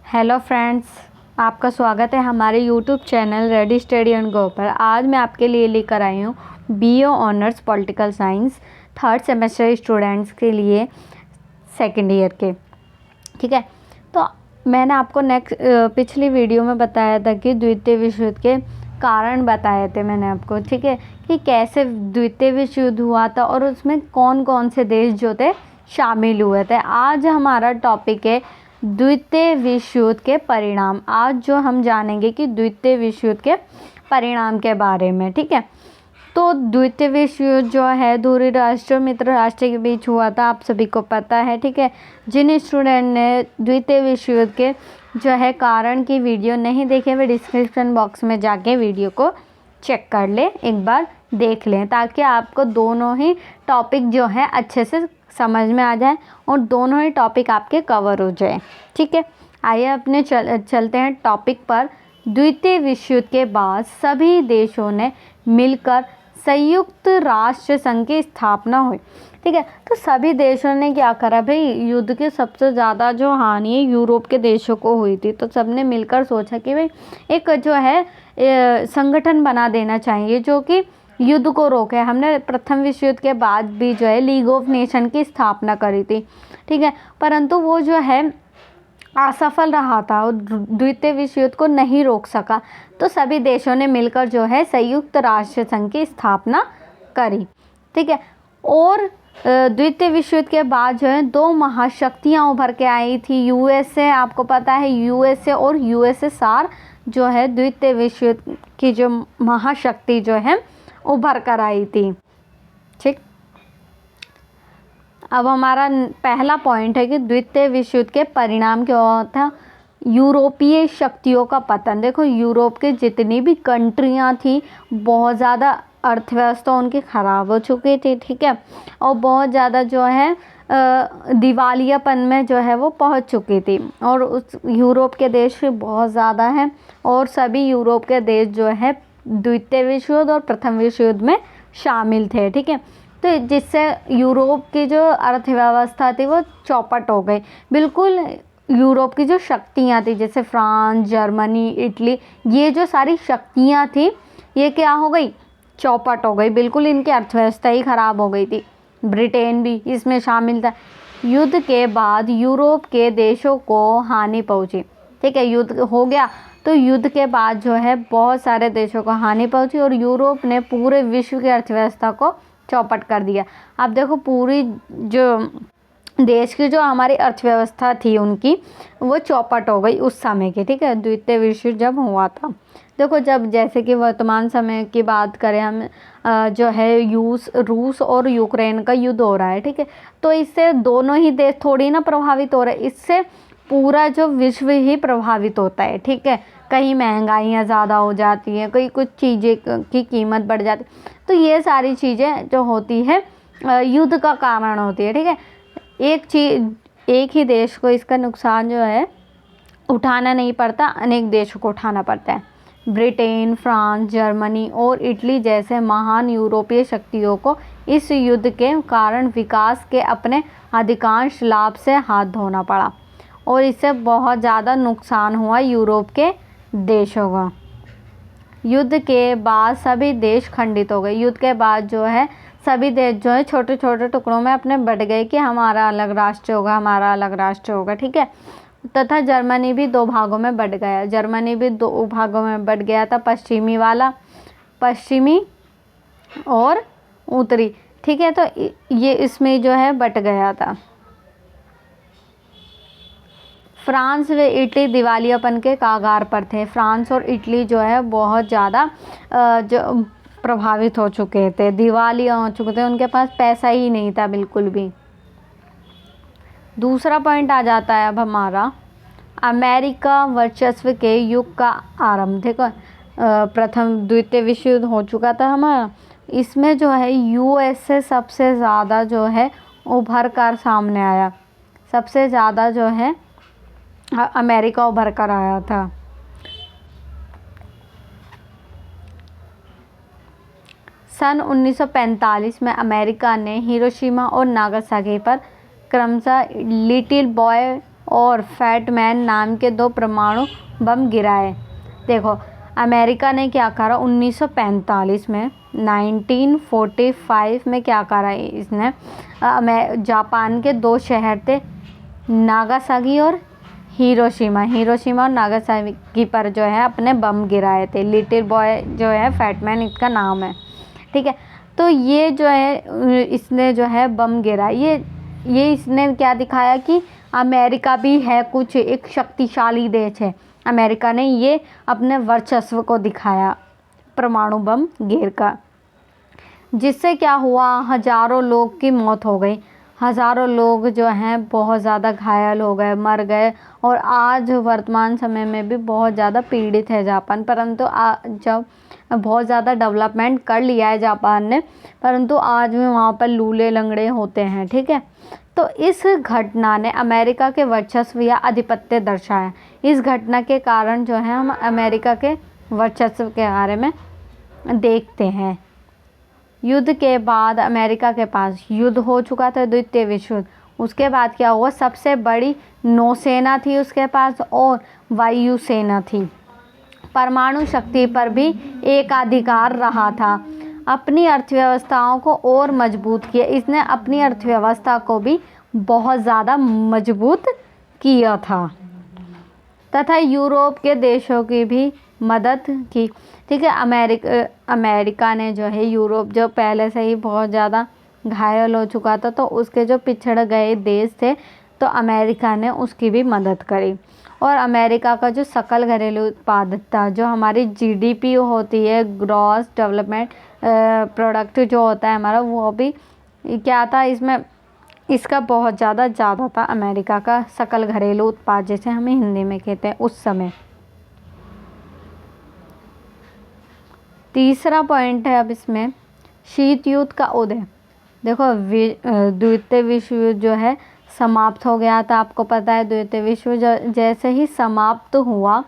Hello friends, आपका स्वागत है हमारे YouTube channel ready steady and go पर। आज मैं आपके लिए लेकर आई हूँ BA honours political science third semester students के लिए सेकेंड ईयर के। ठीक है, तो मैंने आपको पिछली वीडियो में बताया था कि द्वितीय विश्व युद्ध के कारण बताए थे मैंने आपको। ठीक है, कि कैसे द्वितीय विश्व युद्ध हुआ था और उसमें कौन कौन से देश जो थे शामिल हुए थे। आज हमारा टॉपिक है द्वितीय विश्व युद्ध के परिणाम। आज जो हम जानेंगे कि द्वितीय विश्व युद्ध के परिणाम के बारे में। ठीक है, तो द्वितीय विश्व युद्ध जो है दूरी राष्ट्र और मित्र राष्ट्र के बीच हुआ था, आप सभी को पता है। ठीक है, जिन स्टूडेंट ने द्वितीय विश्व युद्ध के जो है कारण की वीडियो नहीं देखे वे डिस्क्रिप्शन बॉक्स में जाके वीडियो को चेक कर लें, एक बार देख लें, ताकि आपको दोनों ही टॉपिक जो है अच्छे से समझ में आ जाए और दोनों ही टॉपिक आपके कवर हो जाए। ठीक है, आइए अपने चलते हैं टॉपिक पर। द्वितीय विश्व युद्ध के बाद सभी देशों ने मिलकर संयुक्त राष्ट्र संघ की स्थापना हुई। ठीक है, तो सभी देशों ने क्या करा भाई, युद्ध के सबसे ज़्यादा जो हानि है यूरोप के देशों को हुई थी, तो सबने मिलकर सोचा कि भाई एक जो है संगठन बना देना चाहिए जो कि युद्ध को रोके। हमने प्रथम विश्व युद्ध के बाद भी जो है लीग ऑफ नेशन की स्थापना करी थी। ठीक है, परंतु वो जो है असफल रहा था और द्वितीय विश्व युद्ध को नहीं रोक सका, तो सभी देशों ने मिलकर जो है संयुक्त राष्ट्र संघ की स्थापना करी। ठीक है, और द्वितीय विश्व युद्ध के बाद जो है दो महाशक्तियाँ उभर के आई थी। यूएसए, आपको पता है यूएसए और यूएसएसआर जो है द्वितीय विश्व युद्ध की जो महाशक्ति जो है उभर कर आई थी। ठीक, अब हमारा पहला पॉइंट है कि द्वितीय विश्व युद्ध के परिणाम क्या हुआ था। यूरोपीय शक्तियों का पतन। देखो, यूरोप के जितनी भी कंट्रियां थी बहुत ज़्यादा अर्थव्यवस्था उनकी ख़राब हो चुकी थी। ठीक है, और बहुत ज़्यादा जो है दिवालियापन में जो है वो पहुंच चुकी थी, और उस यूरोप के देश बहुत ज़्यादा हैं और सभी यूरोप के देश जो है द्वितीय विश्व युद्ध और प्रथम विश्व युद्ध में शामिल थे। ठीक है, तो जिससे यूरोप की जो अर्थव्यवस्था थी वो चौपट हो गई। बिल्कुल यूरोप की जो शक्तियाँ थी जैसे फ्रांस, जर्मनी, इटली, ये जो सारी शक्तियाँ थी ये क्या हो गई, चौपट हो गई। बिल्कुल इनकी अर्थव्यवस्था ही ख़राब हो गई थी। ब्रिटेन भी इसमें शामिल था। युद्ध के बाद यूरोप के देशों को हानि पहुँची। ठीक है, युद्ध हो गया तो युद्ध के बाद जो है बहुत सारे देशों को हानि पहुंची और यूरोप ने पूरे विश्व की अर्थव्यवस्था को चौपट कर दिया। अब देखो, पूरी जो देश की जो हमारी अर्थव्यवस्था थी उनकी वो चौपट हो गई उस समय की। ठीक है, द्वितीय विश्व युद्ध जब हुआ था। देखो, जब जैसे कि वर्तमान समय की बात करें हम, जो है रूस और यूक्रेन का युद्ध हो रहा है। ठीक है, तो इससे दोनों ही देश थोड़ी ना प्रभावित हो रहे, इससे पूरा जो विश्व ही प्रभावित होता है। ठीक है, कहीं महंगाइयाँ ज़्यादा हो जाती हैं, कहीं कुछ चीज़ें की कीमत बढ़ जाती, तो ये सारी चीज़ें जो होती है युद्ध का कारण होती है। ठीक है, एक ही देश को इसका नुकसान जो है उठाना नहीं पड़ता, अनेक देशों को उठाना पड़ता है। ब्रिटेन, फ्रांस, जर्मनी और इटली जैसे महान यूरोपीय शक्तियों को इस युद्ध के कारण विकास के अपने अधिकांश लाभ से हाथ धोना पड़ा और इससे बहुत ज़्यादा नुकसान हुआ यूरोप के देशों का। युद्ध के बाद सभी देश खंडित हो गए। युद्ध के बाद जो है सभी देश जो है छोटे छोटे टुकड़ों में अपने बट गए कि हमारा अलग राष्ट्र होगा, हमारा अलग राष्ट्र होगा। ठीक है, तथा जर्मनी भी दो भागों में बट गया। जर्मनी भी दो भागों में बट गया था, पश्चिमी और उत्तरी। ठीक है, तो ये इसमें जो है बट गया था। फ्रांस व इटली दिवालियापन के कगार पर थे। फ्रांस और इटली जो है बहुत ज़्यादा जो प्रभावित हो चुके थे, दिवालिया हो चुके थे, उनके पास पैसा ही नहीं था बिल्कुल भी। दूसरा पॉइंट आ जाता है अब हमारा अमेरिका वर्चस्व के युग का आरंभ। देखो, प्रथम द्वितीय विश्व युद्ध हो चुका था हमारा, इसमें जो है यूएसए सबसे ज़्यादा जो है उभर कर सामने आया। सबसे ज़्यादा जो है अमेरिका उभर कर आया था। सन 1945 में अमेरिका ने हिरोशिमा और नागासाकी पर क्रमशः लिटिल बॉय और फैटमैन नाम के 2 परमाणु बम गिराए। देखो अमेरिका ने क्या करा 1945 में, 1945 में क्या करा इसने, जापान के 2 शहर थे नागासाकी और हिरोशिमा और नागासाकी पर जो है अपने बम गिराए थे। लिटिल बॉय जो है फैटमैन इसका नाम है, ठीक है। तो ये जो है इसने जो है बम गिरा, ये इसने क्या दिखाया कि अमेरिका भी है कुछ एक शक्तिशाली देश है। अमेरिका ने ये अपने वर्चस्व को दिखाया परमाणु बम गिर का, जिससे क्या हुआ, हज़ारों लोग की मौत हो गई, हज़ारों लोग जो हैं बहुत ज़्यादा घायल हो गए, मर गए। और आज वर्तमान समय में भी बहुत ज़्यादा पीड़ित है जापान। परंतु जब बहुत ज़्यादा डेवलपमेंट कर लिया है जापान ने, परंतु आज भी वहाँ पर लूले लंगड़े होते हैं, ठीक है। तो इस घटना ने अमेरिका के वर्चस्व या आधिपत्य दर्शाया। इस घटना के कारण जो है हम अमेरिका के वर्चस्व के बारे में देखते हैं। युद्ध के बाद अमेरिका के पास युद्ध हो चुका था, द्वितीय विश्व युद्ध। उसके बाद क्या हुआ, सबसे बड़ी नौसेना थी उसके पास और वायुसेना थी। परमाणु शक्ति पर भी एकाधिकार रहा था। अपनी अर्थव्यवस्थाओं को और मजबूत किया, इसने अपनी अर्थव्यवस्था को भी बहुत ज़्यादा मजबूत किया था तथा यूरोप के देशों की भी मदद की, ठीक है। अमेरिका ने जो है यूरोप जो पहले से ही बहुत ज़्यादा घायल हो चुका था, तो उसके जो पिछड़ गए देश थे तो अमेरिका ने उसकी भी मदद करी। और अमेरिका का जो सकल घरेलू उत्पाद था, जो हमारी जीडीपी होती है, ग्रॉस डेवलपमेंट प्रोडक्ट जो होता है हमारा, वो भी क्या था इसमें, इसका बहुत ज़्यादा था अमेरिका का सकल घरेलू उत्पाद, जैसे हमें हिंदी में कहते हैं उस समय। तीसरा पॉइंट है अब इसमें शीत युद्ध का उदय। देखो द्वितीय विश्व युद्ध जो है समाप्त हो गया था, आपको पता है। द्वितीय विश्व युद्ध जैसे ही समाप्त हुआ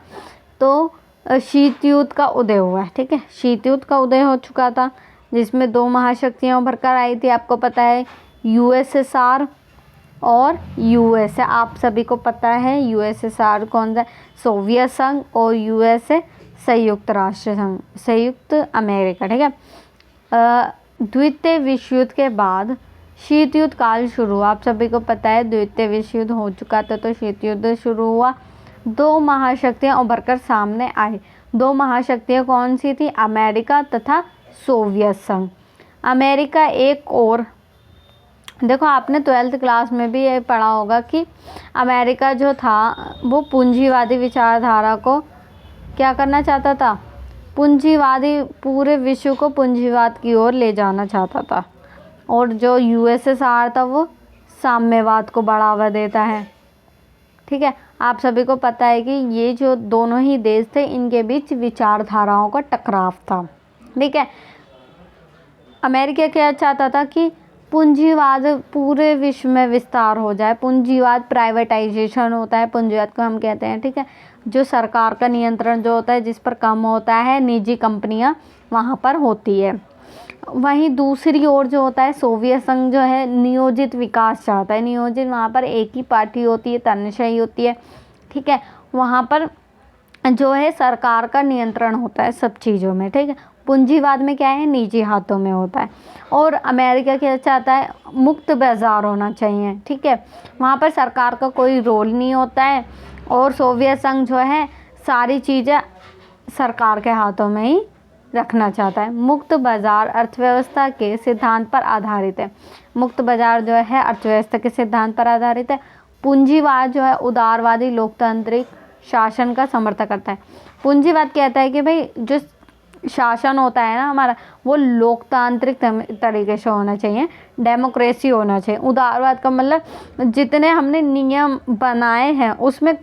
तो शीत युद्ध का उदय हुआ, ठीक है। शीत युद्ध का उदय हो चुका था, जिसमें 2 महाशक्तियाँ उभर कर आई थी, आपको पता है, यूएसएसआर और यूएसए। आप सभी को पता है यूएसएसआर कौन सा, सोवियत संघ, और यूएसए संयुक्त राष्ट्र संघ, संयुक्त अमेरिका, ठीक है। द्वितीय विश्व युद्ध के बाद शीत युद्ध काल शुरू हुआ। आप सभी को पता है द्वितीय विश्व युद्ध हो चुका था तो शीत युद्ध शुरू हुआ। 2 महाशक्तियाँ उभर कर सामने आई। 2 महाशक्तियाँ कौन सी थी, अमेरिका तथा सोवियत संघ। अमेरिका एक और, देखो आपने 12th क्लास में भी ये पढ़ा होगा कि अमेरिका जो था वो पूंजीवादी विचारधारा को क्या करना चाहता था, पूंजीवादी, पूरे विश्व को पूंजीवाद की ओर ले जाना चाहता था। और जो यूएसएसआर था वो साम्यवाद को बढ़ावा देता है, ठीक है। आप सभी को पता है कि ये जो दोनों ही देश थे इनके बीच विचारधाराओं का टकराव था, ठीक है। अमेरिका क्या चाहता था कि पूंजीवाद पूरे विश्व में विस्तार हो जाए। पूंजीवाद प्राइवेटाइजेशन होता है, पूंजीवाद को हम कहते हैं, ठीक है। जो सरकार का नियंत्रण जो होता है, जिस पर कम होता है, निजी कंपनियां वहाँ पर होती है। वहीं दूसरी ओर जो होता है सोवियत संघ जो है नियोजित विकास चाहता है। नियोजित, वहाँ पर एक ही पार्टी होती है, तानाशाही होती है, ठीक है। वहाँ पर जो है सरकार का नियंत्रण होता है सब चीज़ों में, ठीक है। पूंजीवाद में क्या है, निजी हाथों में होता है। और अमेरिका क्या चाहता है, मुक्त बाजार होना चाहिए, ठीक है। वहाँ पर सरकार का कोई रोल नहीं होता है। और सोवियत संघ जो है सारी चीज़ें सरकार के हाथों में ही रखना चाहता है। मुक्त बाजार अर्थव्यवस्था के सिद्धांत पर आधारित है। मुक्त बाजार जो है अर्थव्यवस्था के सिद्धांत पर आधारित है। पूंजीवाद जो है उदारवादी लोकतांत्रिक शासन का समर्थन करता है। पूंजीवाद कहता है कि भाई जो शासन होता है ना हमारा, वो लोकतांत्रिक तरीके से होना चाहिए, डेमोक्रेसी होना चाहिए। उदारवाद का मतलब जितने हमने नियम बनाए हैं उसमें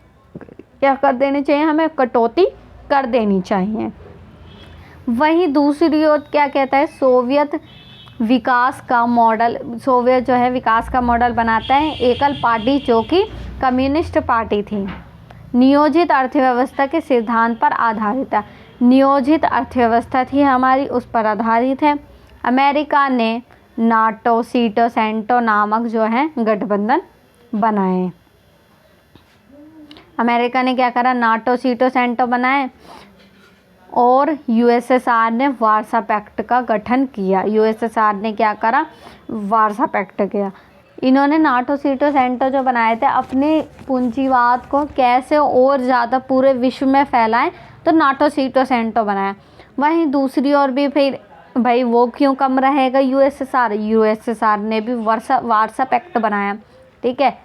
क्या कर देने चाहिए, हमें कटौती कर देनी चाहिए। वहीं दूसरी ओर क्या कहता है, सोवियत विकास का मॉडल, सोवियत जो है विकास का मॉडल बनाता है। एकल पार्टी जो कि कम्युनिस्ट पार्टी थी, नियोजित अर्थव्यवस्था के सिद्धांत पर आधारित है। नियोजित अर्थव्यवस्था थी हमारी, उस पर आधारित है। अमेरिका ने नाटो, सीटो, सेंटो नामक जो है गठबंधन बनाए। अमेरिका ने क्या करा, नाटो सीटो सेंटो बनाए और यूएसएसआर ने वार्सा पैक्ट का गठन किया। यूएसएसआर ने क्या करा, वार्सा पैक्ट किया। इन्होंने नाटो सीटो सेंटो जो बनाए थे अपने पूंजीवाद को कैसे और ज़्यादा पूरे विश्व में फैलाएं, तो नाटो सीटो सेंटो बनाया। वहीं दूसरी ओर भी फिर भाई वो क्यों कम रहेगा, यूएसएसआर ने भी वार्सा पैक्ट बनाया, ठीक है।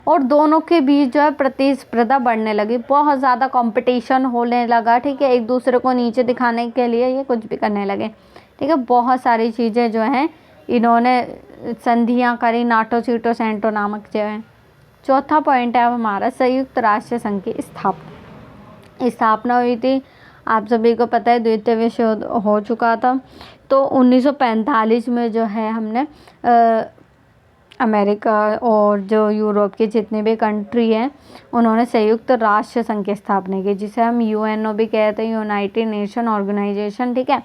और दोनों के बीच जो है प्रतिस्पर्धा बढ़ने लगी, बहुत ज़्यादा कंपटीशन होने लगा, ठीक है। एक दूसरे को नीचे दिखाने के लिए ये कुछ भी करने लगे, ठीक है। बहुत सारी चीज़ें जो हैं इन्होंने संधियाँ करी, नाटो सीटो सेंटो नामक जो है। चौथा पॉइंट है अब हमारा संयुक्त राष्ट्र संघ की स्थापना हुई थी। आप सभी को पता है द्वितीय विश्व युद्ध हो चुका था, तो 1945 में जो है हमने अमेरिका और जो यूरोप के जितने भी कंट्री हैं उन्होंने संयुक्त राष्ट्र संघ की स्थापना की, जिसे हम यूएनओ भी कहते हैं, यूनाइटेड नेशन ऑर्गेनाइजेशन, ठीक है।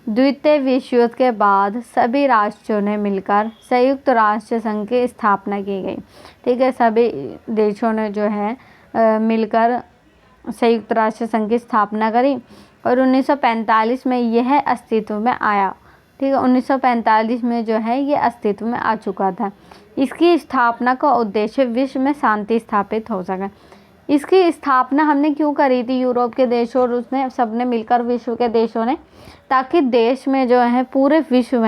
द्वितीय विश्व युद्ध के बाद सभी राष्ट्रों ने मिलकर संयुक्त राष्ट्र संघ की स्थापना की गई, ठीक है। सभी देशों ने जो है मिलकर संयुक्त राष्ट्र संघ की स्थापना करी और 1945 में यह अस्तित्व में आया, ठीक है। 1945 में जो है ये अस्तित्व में आ चुका था। इसकी स्थापना का उद्देश्य विश्व में शांति स्थापित हो सके। इसकी स्थापना हमने क्यों करी थी, यूरोप के देशों और उसने सबने मिलकर विश्व के देशों ने, ताकि देश में जो है पूरे विश्व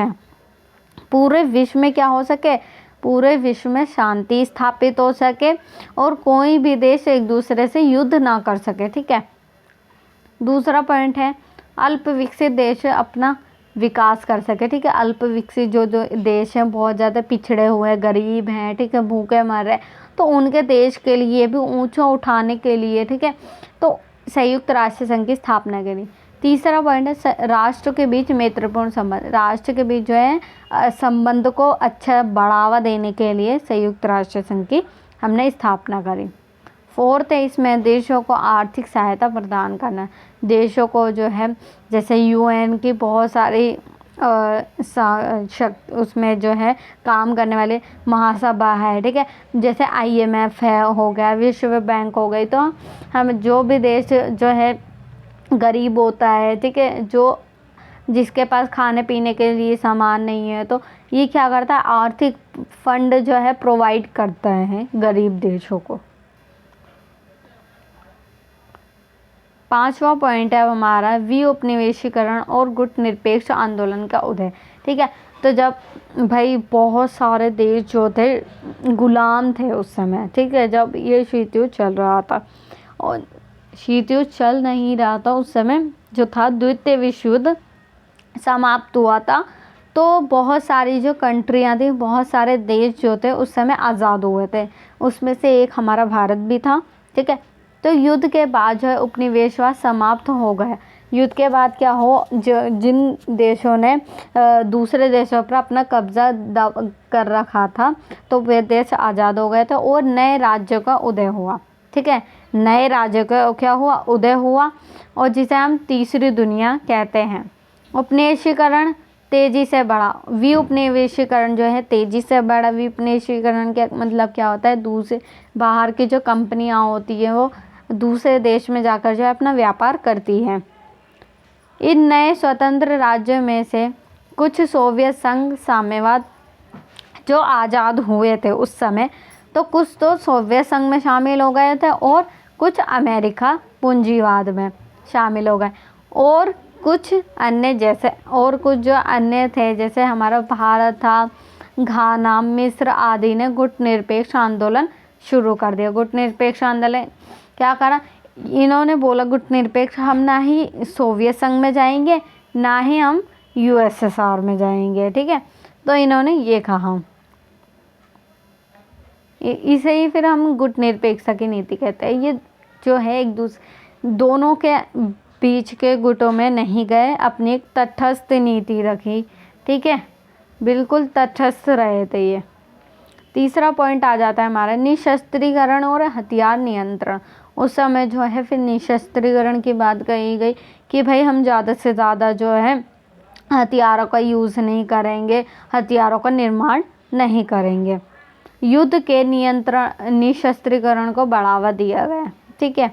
में क्या हो सके, पूरे विश्व में शांति स्थापित हो सके और कोई भी देश एक दूसरे से युद्ध ना कर सके, ठीक है। दूसरा पॉइंट है अल्प विकसित देश अपना विकास कर सके, ठीक है। अल्प विकसित जो देश हैं बहुत ज़्यादा पिछड़े हुए गरीब हैं, ठीक है, भूखे मर रहे, तो उनके देश के लिए भी ऊंचा उठाने के लिए, ठीक है, तो संयुक्त राष्ट्र संघ की स्थापना करी। तीसरा पॉइंट है राष्ट्र के बीच मैत्रीपूर्ण संबंध। राष्ट्र के बीच जो है संबंध को अच्छा बढ़ावा देने के लिए संयुक्त राष्ट्र संघ की हमने स्थापना करी। फोर्थ है इसमें देशों को आर्थिक सहायता प्रदान करना। देशों को जो है जैसे यूएन की बहुत सारी उसमें जो है काम करने वाले महासभा है, ठीक है, जैसे IMF है हो गया, विश्व बैंक हो गई, तो हम जो भी देश जो है गरीब होता है, ठीक है, जो जिसके पास खाने पीने के लिए सामान नहीं है, तो ये क्या करता है आर्थिक फंड जो है प्रोवाइड करता है गरीब देशों को। पांचवा पॉइंट है हमारा विउपनिवेशीकरण और गुटनिरपेक्ष आंदोलन का उदय, ठीक है। तो जब भाई बहुत सारे देश जो थे गुलाम थे उस समय, ठीक है, जब ये शीत युद्ध चल रहा था और शीत युद्ध चल नहीं रहा था उस समय जो था द्वितीय विश्व युद्ध समाप्त हुआ था, तो बहुत सारी जो कंट्रियां थी, बहुत सारे देश जो थे उस समय आज़ाद हुए थे, उसमें से एक हमारा भारत भी था, ठीक है। तो युद्ध के बाद जो है उपनिवेशवाद समाप्त हो गया। युद्ध के बाद क्या हो, जो जिन देशों ने दूसरे देशों पर अपना कब्जा कर रखा था, तो वे देश आज़ाद हो गए थे और नए राज्यों का उदय हुआ, ठीक है, नए राज्यों का क्या हुआ, उदय हुआ, और जिसे हम तीसरी दुनिया कहते हैं। उपनिवेशीकरण तेजी से बढ़ा। विउपनिवेशीकरण जो है तेजी से बढ़ा। विउपनिवेशीकरण का मतलब क्या होता है, दूसरे बाहर की जो कंपनियां होती है वो दूसरे देश में जाकर जो है अपना व्यापार करती हैं। इन नए स्वतंत्र राज्यों में से कुछ सोवियत संघ साम्यवाद जो आज़ाद हुए थे उस समय, तो कुछ तो सोवियत संघ में शामिल हो गए थे और कुछ अमेरिका पूंजीवाद में शामिल हो गए, और कुछ अन्य जैसे और कुछ जो अन्य थे जैसे हमारा भारत था, घाना, मिस्र आदि ने गुटनिरपेक्ष आंदोलन शुरू कर दिया। गुटनिरपेक्ष आंदोलन क्या करा, इन्होंने बोला गुटनिरपेक्ष हम ना ही सोवियत संघ में जाएंगे ना ही हम USSR में जाएंगे, ठीक है, तो इन्होंने ये कहा। इसे ही फिर हम गुटनिरपेक्षता की नीति कहते हैं। ये जो है एक दूसरे दोनों के बीच के गुटों में नहीं गए, अपनी एक तटस्थ नीति रखी, ठीक है, बिल्कुल तटस्थ रहे थे ये। तीसरा पॉइंट आ जाता है हमारा निशस्त्रीकरण और हथियार नियंत्रण। उस समय जो है फिर निशस्त्रीकरण की बात कही गई कि भाई हम ज़्यादा से ज़्यादा जो है हथियारों का यूज़ नहीं करेंगे, हथियारों का निर्माण नहीं करेंगे। युद्ध के निशस्त्रीकरण को बढ़ावा दिया गया। ठीक है,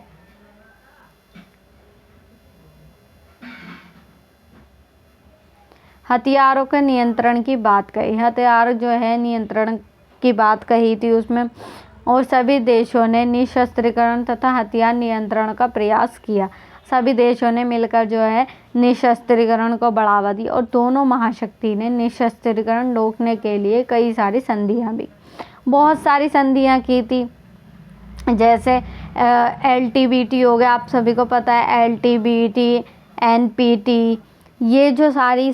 हथियारों के नियंत्रण की बात कही, हथियार जो है नियंत्रण की बात कही थी उसमें, और सभी देशों ने निशस्त्रीकरण तथा हथियार नियंत्रण का प्रयास किया। सभी देशों ने मिलकर जो है निशस्त्रीकरण को बढ़ावा दी, और दोनों महाशक्ति ने निशस्त्रीकरण रोकने के लिए कई सारी संधियां भी, बहुत सारी संधियां की थी। जैसे LTBT हो गया, आप सभी को पता है LTBT, NPT, ये जो सारी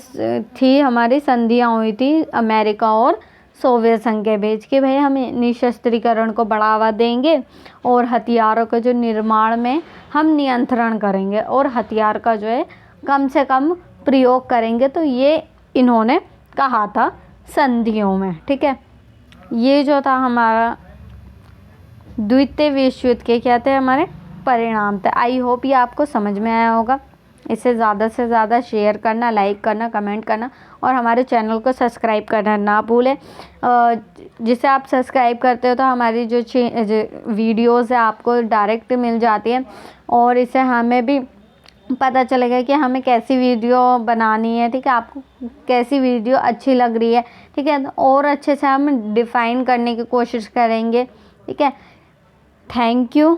थी हमारी संधियां हुई थी अमेरिका और सोवियत संघ के बीच कि भाई हम निशस्त्रीकरण को बढ़ावा देंगे और हथियारों के जो निर्माण में हम नियंत्रण करेंगे और हथियार का जो है कम से कम प्रयोग करेंगे। तो ये इन्होंने कहा था संधियों में। ठीक है, ये जो था हमारा द्वितीय विश्व युद्ध के क्या थे, हमारे परिणाम थे। आई होप ये आपको समझ में आया होगा। इसे ज़्यादा से ज़्यादा शेयर करना, लाइक करना, कमेंट करना और हमारे चैनल को सब्सक्राइब करना ना भूलें। जिसे आप सब्सक्राइब करते हो तो हमारी जो वीडियोस है आपको डायरेक्ट मिल जाती है, और इससे हमें भी पता चलेगा कि हमें कैसी वीडियो बनानी है। ठीक है, आपको कैसी वीडियो अच्छी लग रही है। ठीक है, और अच्छे से हम डिफ़ाइन करने की कोशिश करेंगे। ठीक है, थैंक यू।